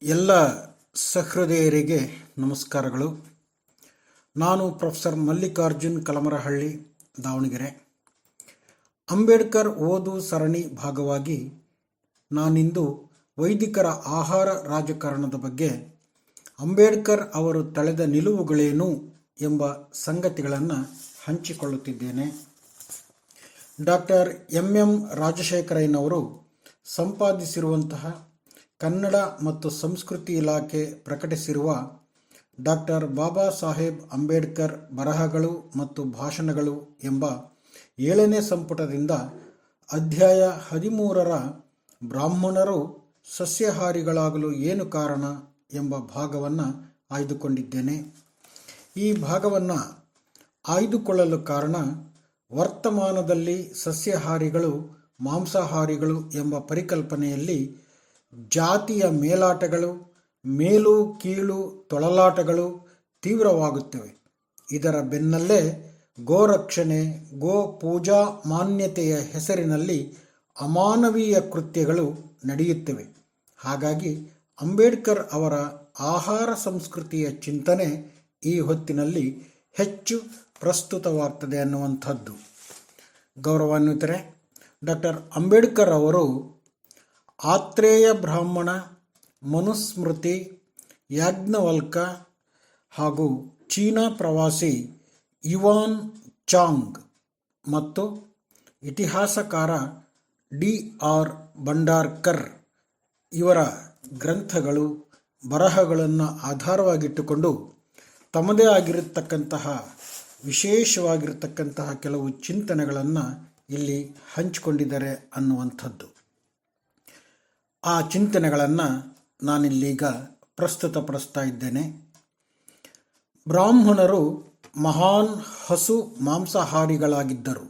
ಎಲ್ಲ ಸಹೃದಯರಿಗೆ ನಮಸ್ಕಾರಗಳು. ನಾನು ಪ್ರೊಫೆಸರ್ ಮಲ್ಲಿಕಾರ್ಜುನ್ ಕಲಮರಹಳ್ಳಿ, ದಾವಣಗೆರೆ. ಅಂಬೇಡ್ಕರ್ ಓದು ಸರಣಿ ಭಾಗವಾಗಿ ನಾನಿಂದು ವೈದಿಕರ ಆಹಾರ ರಾಜಕಾರಣದ ಬಗ್ಗೆ, ಅಂಬೇಡ್ಕರ್ ಅವರು ತಳೆದ ನಿಲುವುಗಳೇನು ಎಂಬ ಸಂಗತಿಗಳನ್ನು ಹಂಚಿಕೊಳ್ಳುತ್ತಿದ್ದೇನೆ. ಡಾಕ್ಟರ್ ಎಂ ರಾಜಶೇಖರಯ್ಯನವರು ಸಂಪಾದಿಸಿರುವಂತಹ ಕನ್ನಡ ಮತ್ತು ಸಂಸ್ಕೃತಿ ಇಲಾಖೆ ಪ್ರಕಟಿಸಿರುವ ಡಾಕ್ಟರ್ ಬಾಬಾ ಸಾಹೇಬ್ ಅಂಬೇಡ್ಕರ್ ಬರಹಗಳು ಮತ್ತು ಭಾಷಣಗಳು ಎಂಬ 7ನೇ ಸಂಪುಟದಿಂದ ಅಧ್ಯಾಯ 13ರ ಬ್ರಾಹ್ಮಣರು ಸಸ್ಯಾಹಾರಿಗಳಾಗಲು ಏನು ಕಾರಣ ಎಂಬ ಭಾಗವನ್ನು ಆಯ್ದುಕೊಂಡಿದ್ದೇನೆ. ಈ ಭಾಗವನ್ನು ಆಯ್ದುಕೊಳ್ಳಲು ಕಾರಣ, ವರ್ತಮಾನದಲ್ಲಿ ಸಸ್ಯಾಹಾರಿಗಳು ಮಾಂಸಾಹಾರಿಗಳು ಎಂಬ ಪರಿಕಲ್ಪನೆಯಲ್ಲಿ ಜಾತಿಯ ಮೇಲಾಟಗಳು, ಮೇಲು ಕೀಳು ತೊಳಲಾಟಗಳು ತೀವ್ರವಾಗುತ್ತವೆ. ಇದರ ಬೆನ್ನಲ್ಲೇ ಗೋರಕ್ಷಣೆ, ಗೋ ಪೂಜಾ ಮಾನ್ಯತೆಯ ಹೆಸರಿನಲ್ಲಿ ಅಮಾನವೀಯ ಕೃತ್ಯಗಳು ನಡೆಯುತ್ತವೆ. ಹಾಗಾಗಿ ಅಂಬೇಡ್ಕರ್ ಅವರ ಆಹಾರ ಸಂಸ್ಕೃತಿಯ ಚಿಂತನೆ ಈ ಹೊತ್ತಿನಲ್ಲಿ ಹೆಚ್ಚು ಪ್ರಸ್ತುತವಾಗ್ತದೆ ಅನ್ನುವಂಥದ್ದು. ಗೌರವಾನ್ವಿತರೆ, ಡಾಕ್ಟರ್ ಅಂಬೇಡ್ಕರ್ ಅವರು ಆತ್ರೇಯ ಬ್ರಾಹ್ಮಣ, ಮನುಸ್ಮೃತಿ, ಯಾಜ್ಞವಲ್ಕ ಹಾಗೂ ಚೀನಾ ಪ್ರವಾಸಿ ಇವಾನ್ ಚಾಂಗ್ ಮತ್ತು ಇತಿಹಾಸಕಾರ ಡಿ.ಆರ್. ಭಂಡಾರ್ಕರ್ ಇವರ ಗ್ರಂಥಗಳು, ಬರಹಗಳನ್ನು ಆಧಾರವಾಗಿಟ್ಟುಕೊಂಡು ತಮ್ಮದೇ ಆಗಿರತಕ್ಕಂತಹ ವಿಶೇಷವಾಗಿರತಕ್ಕಂತಹ ಕೆಲವು ಚಿಂತನೆಗಳನ್ನು ಇಲ್ಲಿ ಹಂಚಿಕೊಂಡಿದ್ದಾರೆ ಅನ್ನುವಂಥದ್ದು. ಆ ಚಿಂತನೆಗಳನ್ನು ನಾನಿಲ್ಲೀಗ ಪ್ರಸ್ತುತಪಡಿಸ್ತಾ ಇದ್ದೇನೆ. ಬ್ರಾಹ್ಮಣರು ಮಹಾನ್ ಹಸು ಮಾಂಸಾಹಾರಿಗಳಾಗಿದ್ದರು.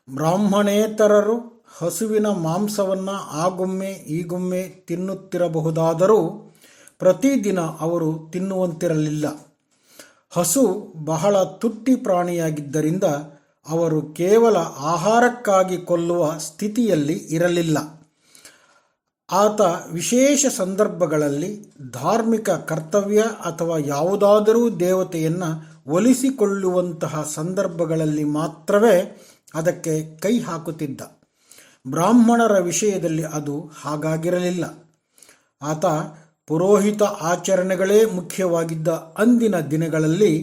ಬ್ರಾಹ್ಮಣೇತರರು ಹಸುವಿನ ಮಾಂಸವನ್ನು ಆಗೊಮ್ಮೆ ಈಗೊಮ್ಮೆ ತಿನ್ನುತ್ತಿರಬಹುದಾದರೂ ಪ್ರತಿದಿನ ಅವರು ತಿನ್ನುವಂತಿರಲಿಲ್ಲ. ಹಸು ಬಹಳ ತುಟ್ಟಿ ಪ್ರಾಣಿಯಾಗಿದ್ದರಿಂದ ಅವರು ಕೇವಲ ಆಹಾರಕ್ಕಾಗಿ ಕೊಲ್ಲುವ ಸ್ಥಿತಿಯಲ್ಲಿ ಇರಲಿಲ್ಲ. ಆತ ವಿಶೇಷ ಸಂದರ್ಭಗಳಲ್ಲಿ ಧಾರ್ಮಿಕ ಕರ್ತವ್ಯ ಅಥವಾ ಯಾವುದಾದರೂ ದೇವತೆಯನ್ನು ಒಲಿಸಿಕೊಳ್ಳುವಂತಹ ಸಂದರ್ಭಗಳಲ್ಲಿ ಮಾತ್ರವೇ ಅದಕ್ಕೆ ಕೈ ಹಾಕುತ್ತಿದ್ದ. ಬ್ರಾಹ್ಮಣರ ವಿಷಯದಲ್ಲಿ ಅದು ಹಾಗಾಗಿರಲಿಲ್ಲ. ಆತ ಪುರೋಹಿತ ಆಚರಣೆಗಳೇ ಮುಖ್ಯವಾಗಿದ್ದ ಅಂದಿನ ದಿನಗಳಲ್ಲಿ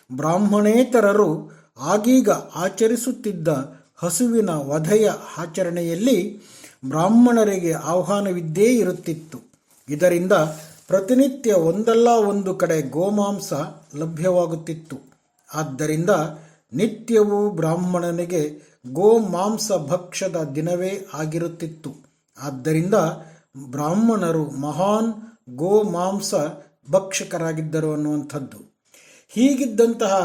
ಬ್ರಾಹ್ಮಣೇತರರು ಆಗೀಗ ಆಚರಿಸುತ್ತಿದ್ದ ಹಸುವಿನ ವಧೆಯ ಆಚರಣೆಯಲ್ಲಿ ಬ್ರಾಹ್ಮಣರಿಗೆ ಆಹ್ವಾನವಿದ್ದೇ ಇರುತ್ತಿತ್ತು. ಇದರಿಂದ ಪ್ರತಿನಿತ್ಯ ಒಂದಲ್ಲ ಒಂದು ಕಡೆ ಗೋಮಾಂಸ ಲಭ್ಯವಾಗುತ್ತಿತ್ತು. ಆದ್ದರಿಂದ ನಿತ್ಯವೂ ಬ್ರಾಹ್ಮಣನಿಗೆ ಗೋಮಾಂಸ ಭಕ್ಷದ ದಿನವೇ ಆಗಿರುತ್ತಿತ್ತು. ಆದ್ದರಿಂದ ಬ್ರಾಹ್ಮಣರು ಮಹಾನ್ ಗೋಮಾಂಸ ಭಕ್ಷಕರಾಗಿದ್ದರು ಅನ್ನುವಂಥದ್ದು. ಹೀಗಿದ್ದಂತಹ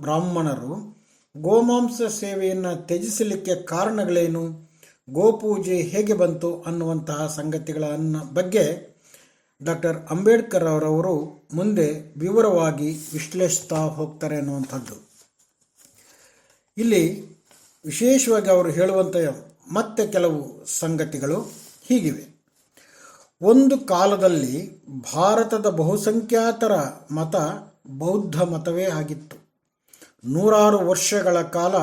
ಬ್ರಾಹ್ಮಣರು ಗೋಮಾಂಸ ಸೇವೆಯನ್ನು ತ್ಯಜಿಸಲಿಕ್ಕೆ ಕಾರಣಗಳೇನು, ಗೋಪೂಜೆ ಹೇಗೆ ಬಂತು ಅನ್ನುವಂತಹ ಸಂಗತಿಗಳ ಬಗ್ಗೆ ಡಾಕ್ಟರ್ ಅಂಬೇಡ್ಕರ್ ಅವರವರು ಮುಂದೆ ವಿವರವಾಗಿ ವಿಶ್ಲೇಷಿಸ್ತಾ ಹೋಗ್ತಾರೆ ಅನ್ನುವಂಥದ್ದು. ಇಲ್ಲಿ ವಿಶೇಷವಾಗಿ ಅವರು ಹೇಳುವಂಥ ಮತ್ತೆ ಕೆಲವು ಸಂಗತಿಗಳು ಹೀಗಿವೆ. ಒಂದು ಕಾಲದಲ್ಲಿ ಭಾರತದ ಬಹುಸಂಖ್ಯಾತರ ಮತ ಬೌದ್ಧ ಮತವೇ ಆಗಿತ್ತು. 100 ವರ್ಷಗಳ ಕಾಲ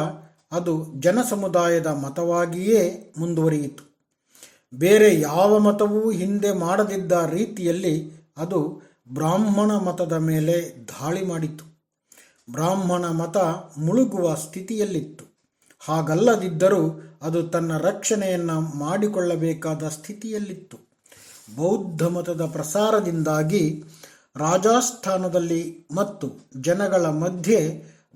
ಅದು ಜನಸಮುದಾಯದ ಮತವಾಗಿಯೇ ಮುಂದುವರಿಯಿತು. ಬೇರೆ ಯಾವ ಮತವೂ ಹಿಂದೆ ಮಾಡದಿದ್ದ ರೀತಿಯಲ್ಲಿ ಅದು ಬ್ರಾಹ್ಮಣ ಮತದ ಮೇಲೆ ದಾಳಿ ಮಾಡಿತು. ಬ್ರಾಹ್ಮಣ ಮತ ಮುಳುಗುವ ಸ್ಥಿತಿಯಲ್ಲಿತ್ತು. ಹಾಗಲ್ಲದಿದ್ದರೂ ಅದು ತನ್ನ ರಕ್ಷಣೆಯನ್ನು ಮಾಡಿಕೊಳ್ಳಬೇಕಾದ ಸ್ಥಿತಿಯಲ್ಲಿತ್ತು. ಬೌದ್ಧ ಮತದ ಪ್ರಸಾರದಿಂದಾಗಿ ರಾಜಸ್ಥಾನದಲ್ಲಿ ಮತ್ತು ಜನಗಳ ಮಧ್ಯೆ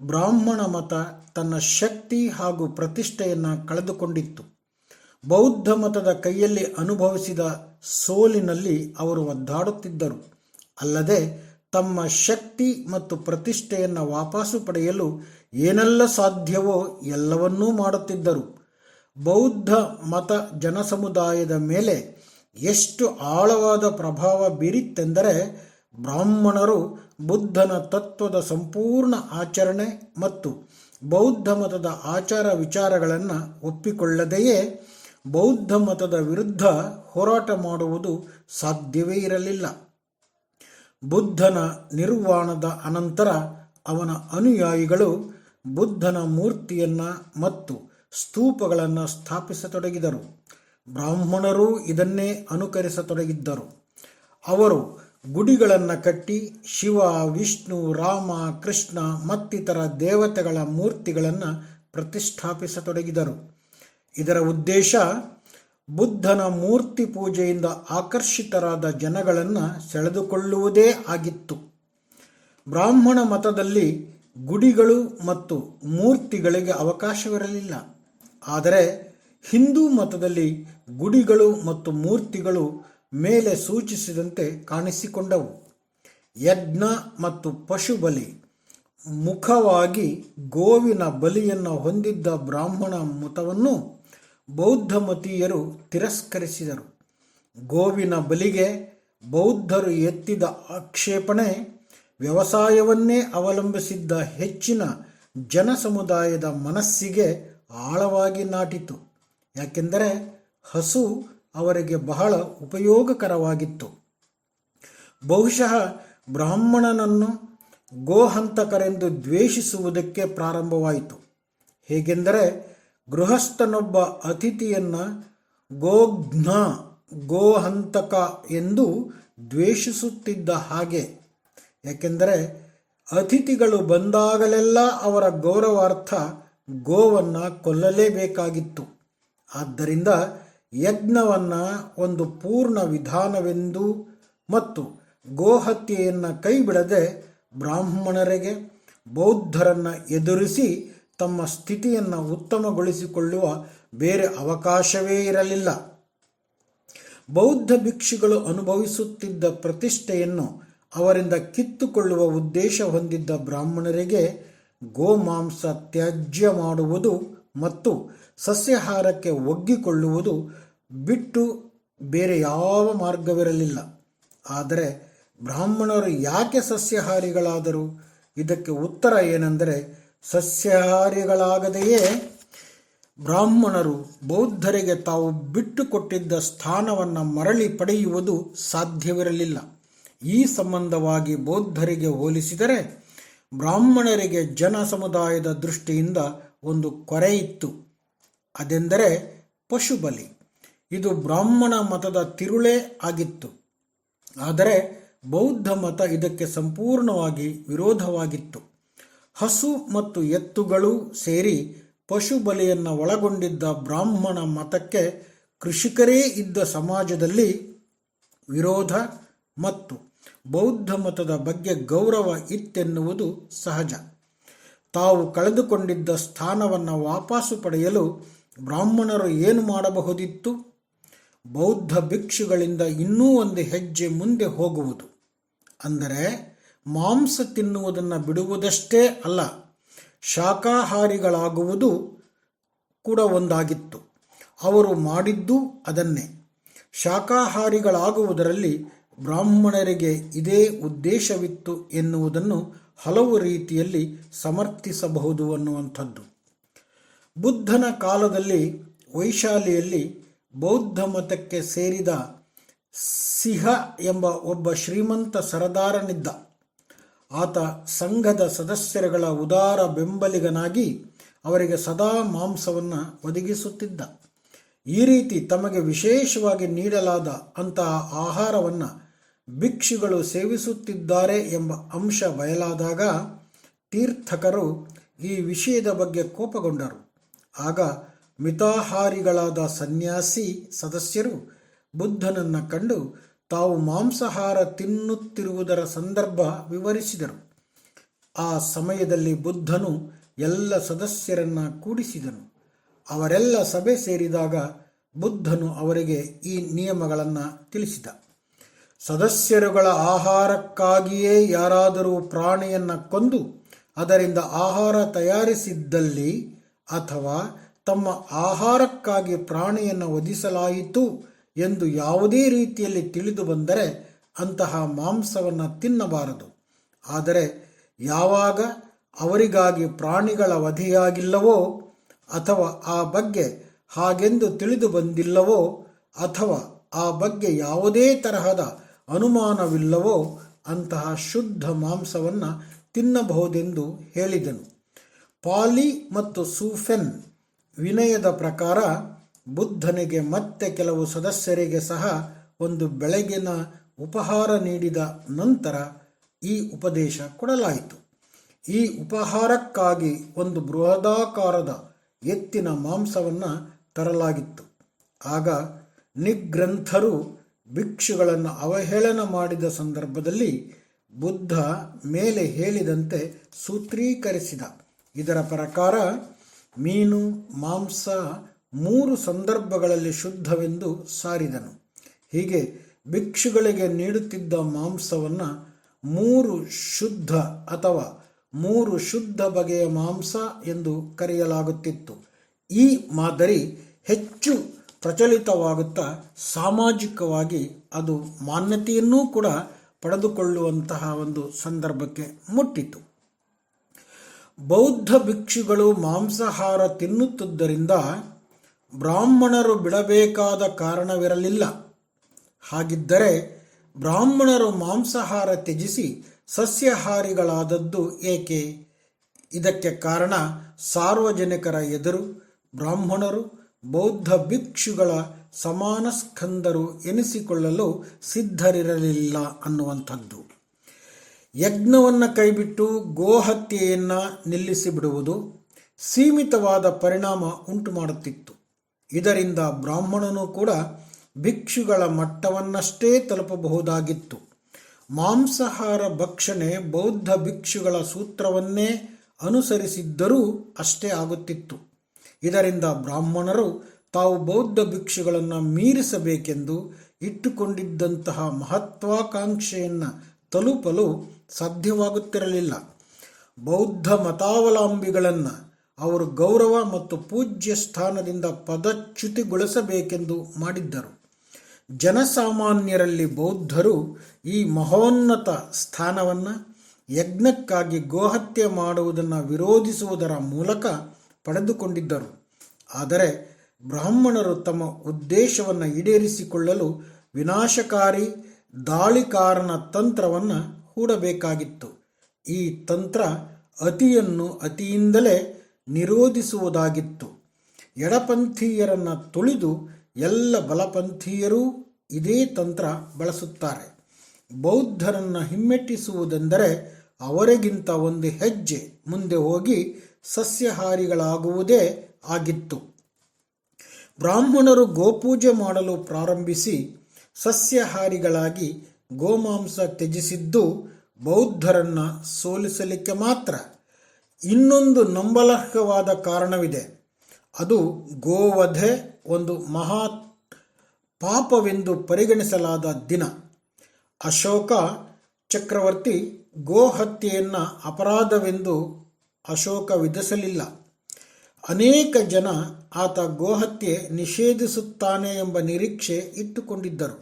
ಬ್ರಾಹ್ಮಣ ಮತ ತನ್ನ ಶಕ್ತಿ ಹಾಗೂ ಪ್ರತಿಷ್ಠೆಯನ್ನು ಕಳೆದುಕೊಂಡಿತ್ತು. ಬೌದ್ಧ ಮತದ ಕೈಯಲ್ಲಿ ಅನುಭವಿಸಿದ ಸೋಲಿನಲ್ಲಿ ಅವರು ಒದ್ದಾಡುತ್ತಿದ್ದರು. ಅಲ್ಲದೆ ತಮ್ಮ ಶಕ್ತಿ ಮತ್ತು ಪ್ರತಿಷ್ಠೆಯನ್ನು ವಾಪಸ್ಸು ಪಡೆಯಲು ಏನೆಲ್ಲ ಸಾಧ್ಯವೋ ಎಲ್ಲವನ್ನೂ ಮಾಡುತ್ತಿದ್ದರು. ಬೌದ್ಧ ಮತ ಜನಸಮುದಾಯದ ಮೇಲೆ ಎಷ್ಟು ಆಳವಾದ ಪ್ರಭಾವ ಬೀರಿತೆಂದರೆ, ಬ್ರಾಹ್ಮಣರು ಬುದ್ಧನ ತತ್ವದ ಸಂಪೂರ್ಣ ಆಚರಣೆ ಮತ್ತು ಬೌದ್ಧ ಮತದ ಆಚಾರ ವಿಚಾರಗಳನ್ನು ಒಪ್ಪಿಕೊಳ್ಳದೆಯೇ ಬೌದ್ಧ ಮತದ ವಿರುದ್ಧ ಹೋರಾಟ ಮಾಡುವುದು ಸಾಧ್ಯವೇ ಇರಲಿಲ್ಲ. ಬುದ್ಧನ ನಿರ್ವಾಣದ ಅನಂತರ ಅವನ ಅನುಯಾಯಿಗಳು ಬುದ್ಧನ ಮೂರ್ತಿಯನ್ನು ಮತ್ತು ಸ್ತೂಪಗಳನ್ನು ಸ್ಥಾಪಿಸತೊಡಗಿದರು. ಬ್ರಾಹ್ಮಣರೂ ಇದನ್ನೇ ಅನುಕರಿಸತೊಡಗಿದ್ದರು. ಅವರು ಗುಡಿಗಳನ್ನು ಕಟ್ಟಿ ಶಿವ, ವಿಷ್ಣು, ರಾಮ, ಕೃಷ್ಣ ಮತ್ತಿತರ ದೇವತೆಗಳ ಮೂರ್ತಿಗಳನ್ನು ಪ್ರತಿಷ್ಠಾಪಿಸತೊಡಗಿದರು. ಇದರ ಉದ್ದೇಶ ಬುದ್ಧನ ಮೂರ್ತಿ ಪೂಜೆಯಿಂದ ಆಕರ್ಷಿತರಾದ ಜನಗಳನ್ನು ಸೆಳೆದುಕೊಳ್ಳುವುದೇ ಆಗಿತ್ತು. ಬ್ರಾಹ್ಮಣ ಮತದಲ್ಲಿ ಗುಡಿಗಳು ಮತ್ತು ಮೂರ್ತಿಗಳಿಗೆ ಅವಕಾಶವಿರಲಿಲ್ಲ. ಆದರೆ ಹಿಂದೂ ಮತದಲ್ಲಿ ಗುಡಿಗಳು ಮತ್ತು ಮೂರ್ತಿಗಳು ಮೇಲೆ ಸೂಚಿಸಿದಂತೆ ಕಾಣಿಸಿಕೊಂಡವು. ಯಜ್ಞ ಮತ್ತು ಪಶುಬಲಿ ಮುಖವಾಗಿ ಗೋವಿನ ಬಲಿಯನ್ನು ಹೊಂದಿದ್ದ ಬ್ರಾಹ್ಮಣ ಮತವನ್ನು ಬೌದ್ಧ ಮತೀಯರು ತಿರಸ್ಕರಿಸಿದರು. ಗೋವಿನ ಬಲಿಗೆ ಬೌದ್ಧರು ಎತ್ತಿದ ಆಕ್ಷೇಪಣೆ ವ್ಯವಸಾಯವನ್ನೇ ಅವಲಂಬಿಸಿದ್ದ ಹೆಚ್ಚಿನ ಜನಸಮುದಾಯದ ಮನಸ್ಸಿಗೆ ಆಳವಾಗಿ ನಾಟಿತು. ಯಾಕೆಂದರೆ ಹಸು ಅವರಿಗೆ ಬಹಳ ಉಪಯೋಗಕರವಾಗಿತ್ತು. ಬಹುಶಃ ಬ್ರಾಹ್ಮಣನನ್ನು ಗೋಹಂತಕರೆಂದು ದ್ವೇಷಿಸುವುದಕ್ಕೆ ಪ್ರಾರಂಭವಾಯಿತು. ಹೇಗೆಂದರೆ ಗೃಹಸ್ಥನೊಬ್ಬ ಅತಿಥಿಯನ್ನು ಗೋಘ್ನ, ಗೋಹಂತಕ ಎಂದು ದ್ವೇಷಿಸುತ್ತಿದ್ದ ಹಾಗೆ. ಯಾಕೆಂದರೆ ಅತಿಥಿಗಳು ಬಂದಾಗಲೆಲ್ಲ ಅವರ ಗೌರವಾರ್ಥ ಗೋವನ್ನು ಕೊಲ್ಲಲೇಬೇಕಾಗಿತ್ತು. ಆದ್ದರಿಂದ ಯಜ್ಞವನ್ನು ಒಂದು ಪೂರ್ಣ ವಿಧಾನವೆಂದು ಮತ್ತು ಗೋಹತ್ಯೆಯನ್ನು ಕೈಬಿಡದೆ ಬ್ರಾಹ್ಮಣರಿಗೆ ಬೌದ್ಧರನ್ನು ಎದುರಿಸಿ ತಮ್ಮ ಸ್ಥಿತಿಯನ್ನು ಉತ್ತಮಗೊಳಿಸಿಕೊಳ್ಳುವ ಬೇರೆ ಅವಕಾಶವೇ ಇರಲಿಲ್ಲ. ಬೌದ್ಧ ಭಿಕ್ಷುಗಳು ಅನುಭವಿಸುತ್ತಿದ್ದ ಪ್ರತಿಷ್ಠೆಯನ್ನು ಅವರಿಂದ ಕಿತ್ತುಕೊಳ್ಳುವ ಉದ್ದೇಶ ಹೊಂದಿದ್ದ ಬ್ರಾಹ್ಮಣರಿಗೆ ಗೋಮಾಂಸ ತ್ಯಾಜ್ಯ ಮಾಡುವುದು ಮತ್ತು ಸಸ್ಯಾಹಾರಕ್ಕೆ ಒಗ್ಗಿಕೊಳ್ಳುವುದು ಬಿಟ್ಟು ಬೇರೆ ಯಾವ ಮಾರ್ಗವಿರಲಿಲ್ಲ. ಆದರೆ ಬ್ರಾಹ್ಮಣರು ಯಾಕೆ ಸಸ್ಯಾಹಾರಿಗಳಾದರು? ಇದಕ್ಕೆ ಉತ್ತರ ಏನೆಂದರೆ, ಸಸ್ಯಾಹಾರಿಗಳಾಗದೆಯೇ ಬ್ರಾಹ್ಮಣರು ಬೌದ್ಧರಿಗೆ ತಾವು ಬಿಟ್ಟುಕೊಟ್ಟಿದ್ದ ಸ್ಥಾನವನ್ನು ಮರಳಿ ಪಡೆಯುವುದು ಸಾಧ್ಯವಿರಲಿಲ್ಲ. ಈ ಸಂಬಂಧವಾಗಿ ಬೌದ್ಧರಿಗೆ ಹೋಲಿಸಿದರೆ ಬ್ರಾಹ್ಮಣರಿಗೆ ಜನ ಸಮುದಾಯದ ದೃಷ್ಟಿಯಿಂದ ಒಂದು ಕೊರೆಯಿತ್ತು. ಅದೆಂದರೆ ಪಶುಬಲಿ. ಇದು ಬ್ರಾಹ್ಮಣ ಮತದ ತಿರುಳೇ ಆಗಿತ್ತು. ಆದರೆ ಬೌದ್ಧ ಮತ ಇದಕ್ಕೆ ಸಂಪೂರ್ಣವಾಗಿ ವಿರೋಧವಾಗಿತ್ತು. ಹಸು ಮತ್ತು ಎತ್ತುಗಳು ಸೇರಿ ಪಶುಬಲಿಯನ್ನು ಒಳಗೊಂಡಿದ್ದ ಬ್ರಾಹ್ಮಣ ಮತಕ್ಕೆ ಕೃಷಿಕರೇ ಇದ್ದ ಸಮಾಜದಲ್ಲಿ ವಿರೋಧ ಮತ್ತು ಬೌದ್ಧ ಮತದ ಬಗ್ಗೆ ಗೌರವ ಇತ್ತೆನ್ನುವುದು ಸಹಜ. ತಾವು ಕಳೆದುಕೊಂಡಿದ್ದ ಸ್ಥಾನವನ್ನು ವಾಪಸು ಪಡೆಯಲು ಬ್ರಾಹ್ಮಣರು ಏನು ಮಾಡಬಹುದಿತ್ತು? ಬೌದ್ಧ ಭಿಕ್ಷುಗಳಿಂದ ಇನ್ನೂ ಒಂದು ಹೆಜ್ಜೆ ಮುಂದೆ ಹೋಗುವುದು. ಅಂದರೆ ಮಾಂಸ ತಿನ್ನುವುದನ್ನು ಬಿಡುವುದಷ್ಟೇ ಅಲ್ಲ, ಶಾಕಾಹಾರಿಗಳಾಗುವುದು ಕೂಡ ಒಂದಾಗಿತ್ತು. ಅವರು ಮಾಡಿದ್ದು ಅದನ್ನೇ. ಶಾಕಾಹಾರಿಗಳಾಗುವುದರಲ್ಲಿ ಬ್ರಾಹ್ಮಣರಿಗೆ ಇದೇ ಉದ್ದೇಶವಿತ್ತು ಎನ್ನುವುದನ್ನು ಹಲವು ರೀತಿಯಲ್ಲಿ ಸಮರ್ಥಿಸಬಹುದು ಅನ್ನುವಂಥದ್ದು. ಬುದ್ಧನ ಕಾಲದಲ್ಲಿ ವೈಶಾಲಿಯಲ್ಲಿ ಬೌದ್ಧ ಮತಕ್ಕೆ ಸೇರಿದ ಸಿಂಹ ಎಂಬ ಒಬ್ಬ ಶ್ರೀಮಂತ ಸರದಾರನಿದ್ದ. ಆತ ಸಂಘದ ಸದಸ್ಯರುಗಳ ಉದಾರ ಬೆಂಬಲಿಗನಾಗಿ ಅವರಿಗೆ ಸದಾ ಮಾಂಸವನ್ನು ಒದಗಿಸುತ್ತಿದ್ದ. ಈ ರೀತಿ ತಮಗೆ ವಿಶೇಷವಾಗಿ ನೀಡಲಾದ ಅಂತಹ ಆಹಾರವನ್ನು ಭಿಕ್ಷುಗಳು ಸೇವಿಸುತ್ತಿದ್ದಾರೆ ಎಂಬ ಅಂಶ ಬಯಲಾದಾಗ ತೀರ್ಥಕರು ಈ ವಿಷಯದ ಬಗ್ಗೆ ಕೋಪಗೊಂಡರು. ಆಗ ಮಿತಾಹಾರಿಗಳಾದ ಸನ್ಯಾಸಿ ಸದಸ್ಯರು ಬುದ್ಧನನ್ನು ಕಂಡು ತಾವು ಮಾಂಸಾಹಾರ ತಿನ್ನುತ್ತಿರುವುದರ ಸಂದರ್ಭ ವಿವರಿಸಿದರು. ಆ ಸಮಯದಲ್ಲಿ ಬುದ್ಧನು ಎಲ್ಲ ಸದಸ್ಯರನ್ನು ಕೂಡಿಸಿದನು. ಅವರೆಲ್ಲ ಸಭೆ ಸೇರಿದಾಗ ಬುದ್ಧನು ಅವರಿಗೆ ಈ ನಿಯಮಗಳನ್ನು ತಿಳಿಸಿದ. ಸದಸ್ಯರುಗಳ ಆಹಾರಕ್ಕಾಗಿಯೇ ಯಾರಾದರೂ ಪ್ರಾಣಿಯನ್ನು ಕೊಂದು ಅದರಿಂದ ಆಹಾರ ತಯಾರಿಸಿದ್ದಲ್ಲಿ ಅಥವಾ ತಮ್ಮ ಆಹಾರಕ್ಕಾಗಿ ಪ್ರಾಣಿಯನ್ನು ವಧಿಸಲಾಯಿತು ಎಂದು ಯಾವುದೇ ರೀತಿಯಲ್ಲಿ ತಿಳಿದು ಬಂದರೆ ಅಂತಹ ಮಾಂಸವನ್ನು ತಿನ್ನಬಾರದು. ಆದರೆ ಯಾವಾಗ ಅವರಿಗಾಗಿ ಪ್ರಾಣಿಗಳ ವಧೆಯಾಗಿಲ್ಲವೋ ಅಥವಾ ಆ ಬಗ್ಗೆ ಹಾಗೆಂದು ತಿಳಿದು ಬಂದಿಲ್ಲವೋ ಅಥವಾ ಆ ಬಗ್ಗೆ ಯಾವುದೇ ತರಹದ ಅನುಮಾನವಿಲ್ಲವೋ ಅಂತಹ ಶುದ್ಧ ಮಾಂಸವನ್ನು ತಿನ್ನಬಹುದೆಂದು ಹೇಳಿದನು. ಪಾಲಿ ಮತ್ತು ಸೂಫೆನ್ ವಿನಯದ ಪ್ರಕಾರ ಬುದ್ಧನಿಗೆ ಮತ್ತೆ ಕೆಲವು ಸದಸ್ಯರಿಗೆ ಸಹ ಒಂದು ಬೆಳಗಿನ ಉಪಹಾರ ನೀಡಿದ ನಂತರ ಈ ಉಪದೇಶ ಕೊಡಲಾಯಿತು. ಈ ಉಪಹಾರಕ್ಕಾಗಿ ಒಂದು ಬೃಹದಾಕಾರದ ಎತ್ತಿನ ಮಾಂಸವನ್ನು ತರಲಾಗಿತ್ತು. ಆಗ ನಿಗ್ರಂಥರು ಭಿಕ್ಷುಗಳನ್ನು ಅವಹೇಳನ ಮಾಡಿದ ಸಂದರ್ಭದಲ್ಲಿ ಬುದ್ಧ ಮೇಲೆ ಹೇಳಿದಂತೆ ಸೂತ್ರೀಕರಿಸಿದ. ಇದರ ಪ್ರಕಾರ ಮೀನು ಮಾಂಸ 3 ಸಂದರ್ಭಗಳಲ್ಲಿ ಶುದ್ಧವೆಂದು ಸಾರಿದನು. ಹೀಗೆ ಭಿಕ್ಷುಗಳಿಗೆ ನೀಡುತ್ತಿದ್ದ ಮಾಂಸವನ್ನು 3 ಶುದ್ಧ ಅಥವಾ 3 ಶುದ್ಧ ಬಗೆಯ ಮಾಂಸ ಎಂದು ಕರೆಯಲಾಗುತ್ತಿತ್ತು. ಈ ಮಾದರಿ ಹೆಚ್ಚು ಪ್ರಚಲಿತವಾಗುತ್ತಾ ಸಾಮಾಜಿಕವಾಗಿ ಅದು ಮಾನ್ಯತೆಯನ್ನೂ ಕೂಡ ಪಡೆದುಕೊಳ್ಳುವಂತಹ ಒಂದು ಸಂದರ್ಭಕ್ಕೆ ಮುಟ್ಟಿತು. ಬೌದ್ಧ ಭಿಕ್ಷುಗಳು ಮಾಂಸಾಹಾರ ತಿನ್ನುತ್ತಿದ್ದರಿಂದ ಬ್ರಾಹ್ಮಣರು ಬಿಡಬೇಕಾದ ಕಾರಣವಿರಲಿಲ್ಲ. ಹಾಗಿದ್ದರೆ ಬ್ರಾಹ್ಮಣರು ಮಾಂಸಾಹಾರ ತ್ಯಜಿಸಿ ಸಸ್ಯಾಹಾರಿಗಳಾದದ್ದು ಏಕೆ? ಇದಕ್ಕೆ ಕಾರಣ ಸಾರ್ವಜನಿಕರ ಎದುರು ಬ್ರಾಹ್ಮಣರು ಬೌದ್ಧ ಭಿಕ್ಷುಗಳ ಸಮಾನ ಸ್ಕಂದರು ಎನಿಸಿಕೊಳ್ಳಲು ಸಿದ್ಧರಿರಲಿಲ್ಲ ಅನ್ನುವಂಥದ್ದು. ಯಜ್ಞವನ್ನು ಕೈಬಿಟ್ಟು ಗೋಹತ್ಯೆಯನ್ನು ನಿಲ್ಲಿಸಿಬಿಡುವುದು ಸೀಮಿತವಾದ ಪರಿಣಾಮ ಉಂಟು ಮಾಡುತ್ತಿತ್ತು. ಇದರಿಂದ ಬ್ರಾಹ್ಮಣನು ಕೂಡ ಭಿಕ್ಷುಗಳ ಮಟ್ಟವನ್ನಷ್ಟೇ ತಲುಪಬಹುದಾಗಿತ್ತು. ಮಾಂಸಾಹಾರ ಭಕ್ಷಣೆ ಬೌದ್ಧ ಭಿಕ್ಷುಗಳ ಸೂತ್ರವನ್ನೇ ಅನುಸರಿಸಿದ್ದರೂ ಅಷ್ಟೇ ಆಗುತ್ತಿತ್ತು. ಇದರಿಂದ ಬ್ರಾಹ್ಮಣರು ತಾವು ಬೌದ್ಧ ಭಿಕ್ಷುಗಳನ್ನು ಮೀರಿಸಬೇಕೆಂದು ಇಟ್ಟುಕೊಂಡಿದ್ದಂತಹ ಮಹತ್ವಾಕಾಂಕ್ಷೆಯನ್ನು ತಲುಪಲು ಸಾಧ್ಯವಾಗುತ್ತಿರಲಿಲ್ಲ. ಬೌದ್ಧ ಮತಾವಲಂಬಿಗಳನ್ನು ಅವರು ಗೌರವ ಮತ್ತು ಪೂಜ್ಯ ಸ್ಥಾನದಿಂದ ಪದಚ್ಯುತಿಗೊಳಿಸಬೇಕೆಂದು ಮಾಡಿದ್ದರು. ಜನಸಾಮಾನ್ಯರಲ್ಲಿ ಬೌದ್ಧರು ಈ ಮಹೋನ್ನತ ಸ್ಥಾನವನ್ನು ಯಜ್ಞಕ್ಕಾಗಿ ಗೋಹತ್ಯೆ ಮಾಡುವುದನ್ನು ವಿರೋಧಿಸುವುದರ ಮೂಲಕ ಪಡೆದುಕೊಂಡಿದ್ದರು. ಆದರೆ ಬ್ರಾಹ್ಮಣರು ತಮ್ಮ ಉದ್ದೇಶವನ್ನು ಈಡೇರಿಸಿಕೊಳ್ಳಲು ವಿನಾಶಕಾರಿ ದಾಳಿಕಾರನ ತಂತ್ರವನ್ನು ಹೂಡಬೇಕಾಗಿತ್ತು. ಈ ತಂತ್ರ ಅತಿಯನ್ನು ಅತಿಯಿಂದಲೇ ನಿರೋಧಿಸುವುದಾಗಿತ್ತು. ಎಡಪಂಥೀಯರನ್ನು ತುಳಿದು ಎಲ್ಲ ಬಲಪಂಥೀಯರೂ ಇದೇ ತಂತ್ರ ಬಳಸುತ್ತಾರೆ. ಬೌದ್ಧರನ್ನು ಹಿಮ್ಮೆಟ್ಟಿಸುವುದೆಂದರೆ ಅವರಿಗಿಂತ ಒಂದು ಹೆಜ್ಜೆ ಮುಂದೆ ಹೋಗಿ ಸಸ್ಯಾಹಾರಿಗಳಾಗುವುದೇ ಆಗಿತ್ತು. ಬ್ರಾಹ್ಮಣರು ಗೋಪೂಜೆ ಮಾಡಲು ಪ್ರಾರಂಭಿಸಿ ಸಸ್ಯಾಹಾರಿಗಳಾಗಿ ಗೋಮಾಂಸ ತ್ಯಜಿಸಿದ್ದು ಬೌದ್ಧರನ್ನು ಸೋಲಿಸಲಿಕ್ಕೆ ಮಾತ್ರ. ಇನ್ನೊಂದು ನಂಬಲರ್ಹವಾದ ಕಾರಣವಿದೆ. ಅದು ಗೋವಧೆ ಒಂದು ಮಹಾ ಪಾಪವೆಂದು ಪರಿಗಣಿಸಲಾದ ದಿನ. ಅಶೋಕ ಚಕ್ರವರ್ತಿ ಗೋಹತ್ಯೆಯನ್ನು ಅಪರಾಧವೆಂದು ಅಶೋಕ ವಿಧಿಸಲಿಲ್ಲ. ಅನೇಕ ಜನ ಆತ ಗೋಹತ್ಯೆ ನಿಷೇಧಿಸುತ್ತಾನೆ ಎಂಬ ನಿರೀಕ್ಷೆ ಇಟ್ಟುಕೊಂಡಿದ್ದರು.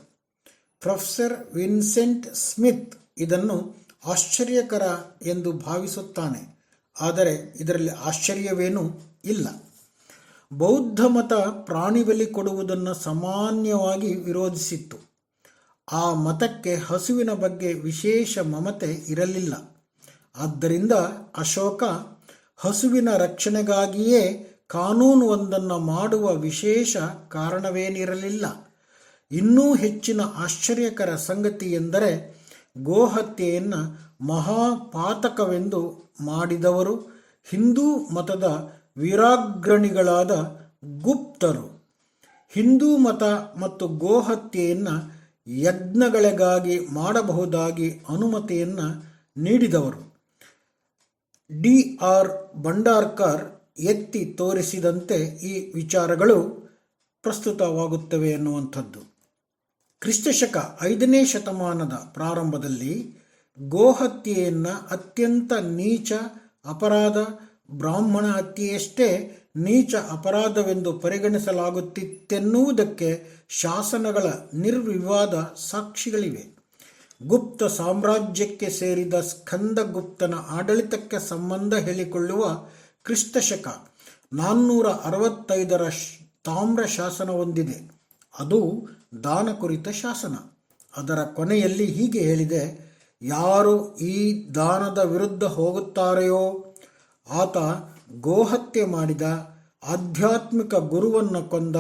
ಪ್ರೊಫೆಸರ್ ವಿನ್ಸೆಂಟ್ ಸ್ಮಿತ್ ಇದನ್ನು ಆಶ್ಚರ್ಯಕರ ಎಂದು ಭಾವಿಸುತ್ತಾನೆ. ಆದರೆ ಇದರಲ್ಲಿ ಆಶ್ಚರ್ಯವೇನೂ ಇಲ್ಲ. ಬೌದ್ಧ ಮತ ಪ್ರಾಣಿ ಬಲಿ ಕೊಡುವುದನ್ನು ಸಾಮಾನ್ಯವಾಗಿ ವಿರೋಧಿಸಿತ್ತು. ಆ ಮತಕ್ಕೆ ಹಸುವಿನ ಬಗ್ಗೆ ವಿಶೇಷ ಮಮತೆ ಇರಲಿಲ್ಲ. ಆದ್ದರಿಂದ ಅಶೋಕ ಹಸುವಿನ ರಕ್ಷಣೆಗಾಗಿಯೇ ಕಾನೂನುವೊಂದನ್ನು ಮಾಡುವ ವಿಶೇಷ ಕಾರಣವೇನಿರಲಿಲ್ಲ. ಇನ್ನೂ ಹೆಚ್ಚಿನ ಆಶ್ಚರ್ಯಕರ ಸಂಗತಿ ಎಂದರೆ ಗೋಹತ್ಯೆಯನ್ನು ಮಹಾಪಾತಕವೆಂದು ಮಾಡಿದವರು ಹಿಂದೂ ಮತದ ವೀರಾಗ್ರಣಿಗಳಾದ ಗುಪ್ತರು. ಹಿಂದೂ ಮತ ಮತ್ತು ಗೋಹತ್ಯೆಯನ್ನು ಯಜ್ಞಗಳಿಗಾಗಿ ಮಾಡಬಹುದಾಗಿ ಅನುಮತಿಯನ್ನು ನೀಡಿದವರು. ಡಿ.ಆರ್. ಭಂಡಾರ್ಕರ್ ಎತ್ತಿ ತೋರಿಸಿದಂತೆ ಈ ವಿಚಾರಗಳು ಪ್ರಸ್ತುತವಾಗುತ್ತವೆ ಎನ್ನುವಂಥದ್ದು. ಕ್ರಿಸ್ತಶಕ 5ನೇ ಶತಮಾನದ ಪ್ರಾರಂಭದಲ್ಲಿ ಗೋಹತ್ಯೆಯನ್ನು ಅತ್ಯಂತ ನೀಚ ಅಪರಾಧ, ಬ್ರಾಹ್ಮಣ ಹತ್ಯೆಯಷ್ಟೇ ನೀಚ ಅಪರಾಧವೆಂದು ಪರಿಗಣಿಸಲಾಗುತ್ತಿತ್ತೆನ್ನುವುದಕ್ಕೆ ಶಾಸನಗಳ ನಿರ್ವಿವಾದ ಸಾಕ್ಷಿಗಳಿವೆ. ಗುಪ್ತ ಸಾಮ್ರಾಜ್ಯಕ್ಕೆ ಸೇರಿದ ಸ್ಕಂದಗುಪ್ತನ ಆಡಳಿತಕ್ಕೆ ಸಂಬಂಧ ಹೇಳಿಕೊಳ್ಳುವ ಕ್ರಿಸ್ತಶಕ 465ರ ತಾಮ್ರ ಶಾಸನವೊಂದಿದೆ. ಅದು ದಾನ ಕುರಿತ ಶಾಸನ. ಅದರ ಕೊನೆಯಲ್ಲಿ ಹೀಗೆ ಹೇಳಿದೆ: ಯಾರು ಈ ದಾನದ ವಿರುದ್ಧ ಹೋಗುತ್ತಾರೆಯೋ ಆತ ಗೋಹತ್ಯೆ ಮಾಡಿದ, ಆಧ್ಯಾತ್ಮಿಕ ಗುರುವನ್ನು ಕೊಂದ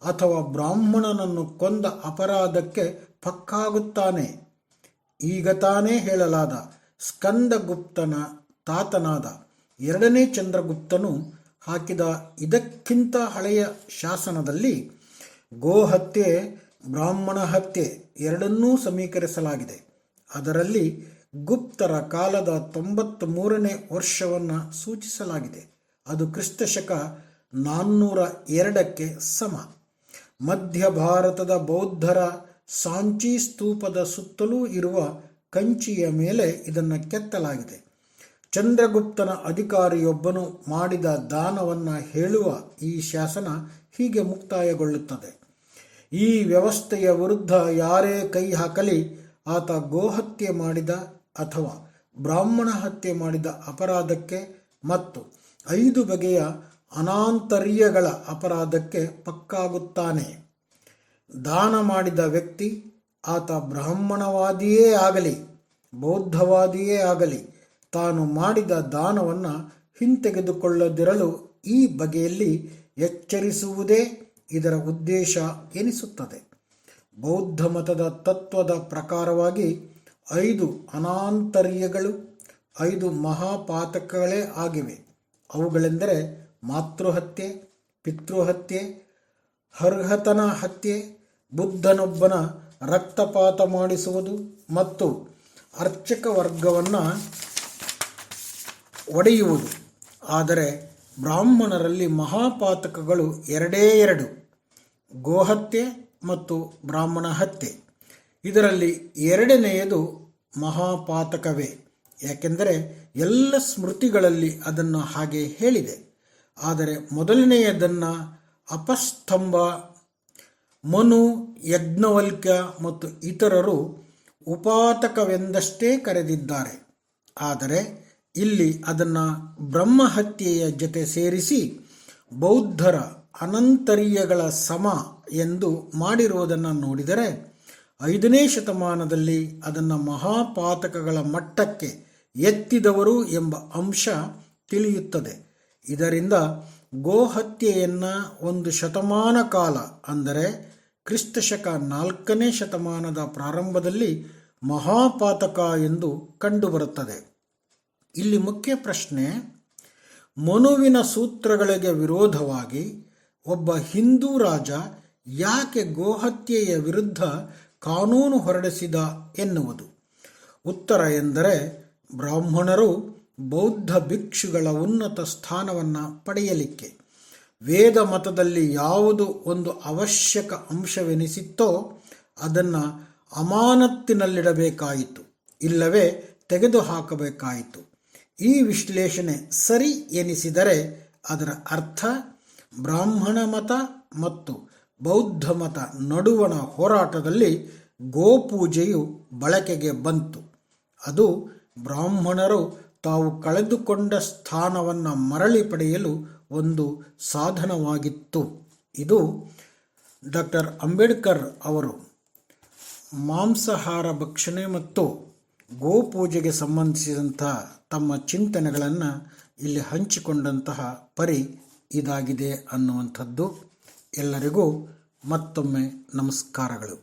ಅಥವಾ ಬ್ರಾಹ್ಮಣನನ್ನು ಕೊಂದ ಅಪರಾಧಕ್ಕೆ ಪಕ್ಕಾಗುತ್ತಾನೆ. ಈಗ ತಾನೇ ಹೇಳಲಾದ ಸ್ಕಂದಗುಪ್ತನ ತಾತನಾದ 2ನೇ ಚಂದ್ರಗುಪ್ತನು ಹಾಕಿದ ಇದಕ್ಕಿಂತ ಹಳೆಯ ಶಾಸನದಲ್ಲಿ ಗೋಹತ್ಯೆ, ಬ್ರಾಹ್ಮಣ ಹತ್ಯೆ ಎರಡನ್ನೂ ಸಮೀಕರಿಸಲಾಗಿದೆ. ಅದರಲ್ಲಿ ಗುಪ್ತರ ಕಾಲದ 93ನೇ ವರ್ಷವನ್ನು ಸೂಚಿಸಲಾಗಿದೆ. ಅದು ಕ್ರಿಸ್ತಶಕ 402ಕ್ಕೆ ಸಮ. ಮಧ್ಯ ಭಾರತದ ಬೌದ್ಧರ ಸಾಂಚಿ ಸ್ತೂಪದ ಸುತ್ತಲೂ ಇರುವ ಕಂಚಿಯ ಮೇಲೆ ಇದನ್ನು ಕೆತ್ತಲಾಗಿದೆ. ಚಂದ್ರಗುಪ್ತನ ಅಧಿಕಾರಿಯೊಬ್ಬನು ಮಾಡಿದ ದಾನವನ್ನು ಹೇಳುವ ಈ ಶಾಸನ ಹೀಗೆ ಮುಕ್ತಾಯಗೊಳ್ಳುತ್ತದೆ: ಈ ವ್ಯವಸ್ಥೆಯ ವಿರುದ್ಧ ಯಾರೇ ಕೈ ಹಾಕಲಿ ಆತ ಗೋಹತ್ಯೆ ಮಾಡಿದ ಅಥವಾ ಬ್ರಾಹ್ಮಣ ಹತ್ಯೆ ಮಾಡಿದ ಅಪರಾಧಕ್ಕೆ ಮತ್ತು 5 ಬಗೆಯ ಅನಾಂತರ್ಯಗಳ ಅಪರಾಧಕ್ಕೆ ಪಕ್ಕಾಗುತ್ತಾನೆ. ದಾನ ಮಾಡಿದ ವ್ಯಕ್ತಿ, ಆತ ಬ್ರಾಹ್ಮಣವಾದಿಯೇ ಆಗಲಿ ಬೌದ್ಧವಾದಿಯೇ ಆಗಲಿ, ತಾನು ಮಾಡಿದ ದಾನವನ್ನು ಹಿಂತೆಗೆದುಕೊಳ್ಳದಿರಲು ಈ ಬಗೆಯಲ್ಲಿ ಎಚ್ಚರಿಸುವುದೇ ಇದರ ಉದ್ದೇಶ ಎನಿಸುತ್ತದೆ. ಬೌದ್ಧ ಮತದ ತತ್ವದ ಪ್ರಕಾರವಾಗಿ 5 ಅನಾಂತರ್ಯಗಳು 5 ಮಹಾಪಾತಕಗಳೇ ಆಗಿವೆ. ಅವುಗಳೆಂದರೆ ಮಾತೃಹತ್ಯೆ, ಪಿತೃಹತ್ಯೆ, ಹರ್ಹತನ ಹತ್ಯೆ, ಬುದ್ಧನೊಬ್ಬನ ರಕ್ತಪಾತ ಮಾಡಿಸುವುದು ಮತ್ತು ಅರ್ಚಕ ವರ್ಗವನ್ನು ಒಡೆಯುವುದು. ಆದರೆ ಬ್ರಾಹ್ಮಣರಲ್ಲಿ ಮಹಾಪಾತಕಗಳು 2 ಗೋಹತ್ಯೆ ಮತ್ತು ಬ್ರಾಹ್ಮಣ ಹತ್ಯೆ. ಇದರಲ್ಲಿ 2ನೇಯದು ಮಹಾಪಾತಕವೇ, ಯಾಕೆಂದರೆ ಎಲ್ಲ ಸ್ಮೃತಿಗಳಲ್ಲಿ ಅದನ್ನು ಹಾಗೆ ಹೇಳಿದೆ. ಆದರೆ ಮೊದಲನೆಯದನ್ನು ಅಪಸ್ತಂಭ, ಮನು, ಯಜ್ಞವಲ್ಕ್ಯ ಮತ್ತು ಇತರರು ಉಪಾತಕವೆಂದಷ್ಟೇ ಕರೆದಿದ್ದಾರೆ. ಆದರೆ ಇಲ್ಲಿ ಅದನ್ನು ಬ್ರಹ್ಮಹತ್ಯೆಯ ಜೊತೆ ಸೇರಿಸಿ ಬೌದ್ಧರ ಅನಂತರ್ಯಗಳ ಸಮ ಎಂದು ಮಾಡಿರುವುದನ್ನು ನೋಡಿದರೆ 5ನೇ ಶತಮಾನದಲ್ಲಿ ಅದನ್ನು ಮಹಾಪಾತಕಗಳ ಮಟ್ಟಕ್ಕೆ ಎತ್ತಿದವರು ಎಂಬ ಅಂಶ ತಿಳಿಯುತ್ತದೆ. ಇದರಿಂದ ಗೋಹತ್ಯೆಯನ್ನು 1 ಶತಮಾನ ಕಾಲ, ಅಂದರೆ ಕ್ರಿಸ್ತಶಕ 4ನೇ ಶತಮಾನದ ಪ್ರಾರಂಭದಲ್ಲಿ ಮಹಾಪಾತಕ ಎಂದು ಕಂಡುಬರುತ್ತದೆ. ಇಲ್ಲಿ ಮುಖ್ಯ ಪ್ರಶ್ನೆ: ಮನುವಿನ ಸೂತ್ರಗಳಿಗೆ ವಿರೋಧವಾಗಿ ಒಬ್ಬ ಹಿಂದೂ ರಾಜ ಯಾಕೆ ಗೋಹತ್ಯೆಯ ವಿರುದ್ಧ ಕಾನೂನು ಹೊರಡಿಸಿದ ಎನ್ನುವುದು. ಉತ್ತರ ಎಂದರೆ, ಬ್ರಾಹ್ಮಣರು ಬೌದ್ಧ ಭಿಕ್ಷುಗಳ ಉನ್ನತ ಸ್ಥಾನವನ್ನು ಪಡೆಯಲಿಕ್ಕೆ ವೇದ ಮತದಲ್ಲಿ ಯಾವುದು ಒಂದು ಅವಶ್ಯಕ ಅಂಶವೆನಿಸಿತ್ತೋ ಅದನ್ನು ಅಮಾನತ್ತಿನಲ್ಲಿಡಬೇಕಾಯಿತು, ಇಲ್ಲವೇ ತೆಗೆದುಹಾಕಬೇಕಾಯಿತು. ಈ ವಿಶ್ಲೇಷಣೆ ಸರಿ ಎನಿಸಿದರೆ ಅದರ ಅರ್ಥ ಬ್ರಾಹ್ಮಣ ಮತ ಮತ್ತು ಬೌದ್ಧ ಮತ ನಡುವಣ ಹೋರಾಟದಲ್ಲಿ ಗೋಪೂಜೆಯು ಬಳಕೆಗೆ ಬಂತು. ಅದು ಬ್ರಾಹ್ಮಣರು ತಾವು ಕಳೆದುಕೊಂಡ ಸ್ಥಾನವನ್ನು ಮರಳಿ ಪಡೆಯಲು ಒಂದು ಸಾಧನವಾಗಿತ್ತು. ಇದು ಡಾಕ್ಟರ್ ಅಂಬೇಡ್ಕರ್ ಅವರು ಮಾಂಸಾಹಾರ ಭಕ್ಷಣೆ ಮತ್ತು ಗೋಪೂಜೆಗೆ ಸಂಬಂಧಿಸಿದಂಥ ತಮ್ಮ ಚಿಂತನೆಗಳನ್ನು ಇಲ್ಲಿ ಹಂಚಿಕೊಂಡಂತಹ ಪರಿ ಇದಾಗಿದೆ ಅನ್ನುವಂಥದ್ದು. ಎಲ್ಲರಿಗೂ ಮತ್ತೊಮ್ಮೆ ನಮಸ್ಕಾರಗಳು.